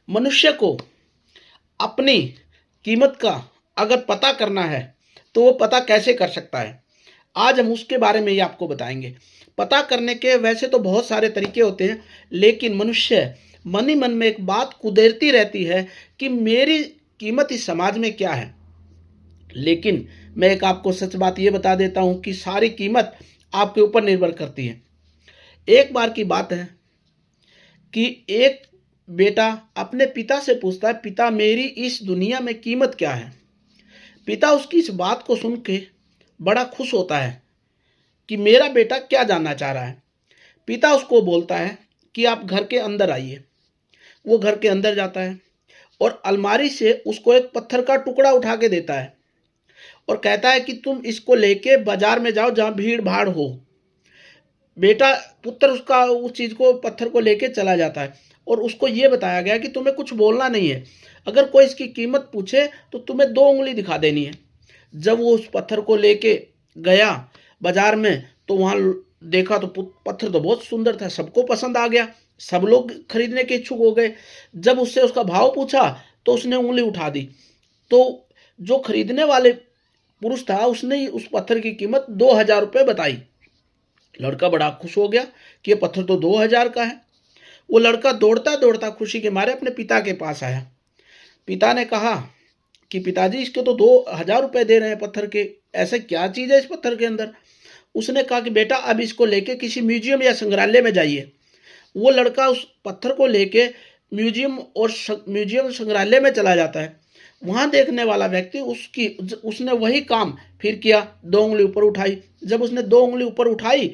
मनुष्य को अपनी कीमत का अगर पता करना है तो वो पता कैसे कर सकता है, आज हम उसके बारे में ही आपको बताएंगे। पता करने के वैसे तो बहुत सारे तरीके होते हैं, लेकिन मनुष्य मन ही मन में एक बात कुदेरती रहती है कि मेरी कीमत इस समाज में क्या है। लेकिन मैं एक आपको सच बात ये बता देता हूँ कि सारी कीमत आपके ऊपर निर्भर करती है। एक बार की बात है कि एक बेटा अपने पिता से पूछता है, पिता मेरी इस दुनिया में कीमत क्या है। पिता उसकी इस बात को सुन के बड़ा खुश होता है कि मेरा बेटा क्या जानना चाह रहा है। पिता उसको बोलता है कि आप घर के अंदर आइए। वो घर के अंदर जाता है और अलमारी से उसको एक पत्थर का टुकड़ा उठा के देता है और कहता है कि तुम इसको लेके बाजार में जाओ जहाँ भीड़ भाड़ हो। बेटा पुत्र उसका उस चीज़ को पत्थर को लेके चला जाता है और उसको ये बताया गया कि तुम्हें कुछ बोलना नहीं है, अगर कोई इसकी कीमत पूछे तो तुम्हें 2 उंगली दिखा देनी है। जब वो उस पत्थर को लेके गया बाजार में तो वहाँ देखा तो पत्थर तो बहुत सुंदर था, सबको पसंद आ गया, सब लोग खरीदने के इच्छुक हो गए। जब उससे उसका भाव पूछा तो उसने उंगली उठा दी। तो जो खरीदने वाले पुरुष था उसने उस पत्थर की कीमत 2,000 रुपये बताई। लड़का बड़ा खुश हो गया कि ये पत्थर तो 2,000 का है। वो लड़का दौड़ता दौड़ता खुशी के मारे अपने पिता के पास आया। पिता ने कहा कि पिताजी इसके तो 2,000 रुपये दे रहे हैं पत्थर के, ऐसे क्या चीज़ है इस पत्थर के अंदर। उसने कहा कि बेटा अब इसको लेके किसी म्यूजियम या संग्रहालय में जाइए। वो लड़का उस पत्थर को लेके म्यूजियम संग्रहालय में चला जाता है। वहाँ देखने वाला व्यक्ति उसने वही काम फिर किया, 2 उंगली ऊपर उठाई। जब उसने 2 उंगली ऊपर उठाई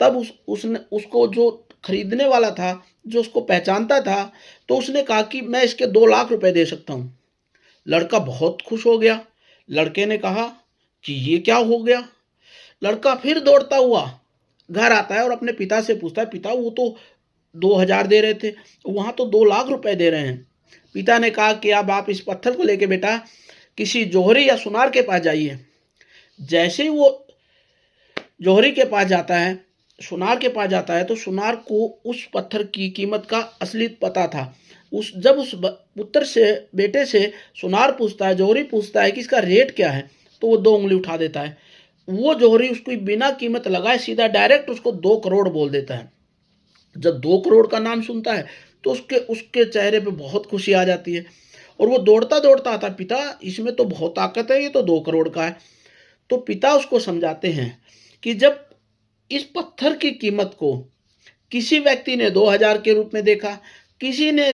तब उसने उसको जो खरीदने वाला था, जो उसको पहचानता था, तो उसने कहा कि मैं इसके 2 लाख रुपए दे सकता हूँ। लड़का बहुत खुश हो गया। लड़के ने कहा कि ये क्या हो गया। लड़का फिर दौड़ता हुआ घर आता है और अपने पिता से पूछता है, पिता वो तो 2,000 दे रहे थे, वहाँ तो 2 लाख रुपए दे रहे हैं। पिता ने कहा कि अब आप इस पत्थर को लेके बेटा किसी जौहरी या सुनार के पास जाइए। जैसे ही वो जौहरी के पास जाता है, सुनार के पास जाता है, तो सुनार को उस पत्थर की कीमत का असली पता था। जब उस पुत्र से बेटे से सुनार पूछता है, जौहरी पूछता है कि इसका रेट क्या है, तो वो 2 उंगली उठा देता है। वो जौहरी उसको बिना कीमत लगाए सीधा डायरेक्ट उसको 2 करोड़ बोल देता है। जब 2 करोड़ का नाम सुनता है तो उसके उसके चेहरे पे बहुत खुशी आ जाती है और वो दौड़ता दौड़ता आता, पिता इसमें तो बहुत ताकत है, ये तो 2 करोड़ का है। तो पिता उसको समझाते हैं कि जब इस पत्थर की कीमत को किसी व्यक्ति ने 2,000 के रूप में देखा, किसी ने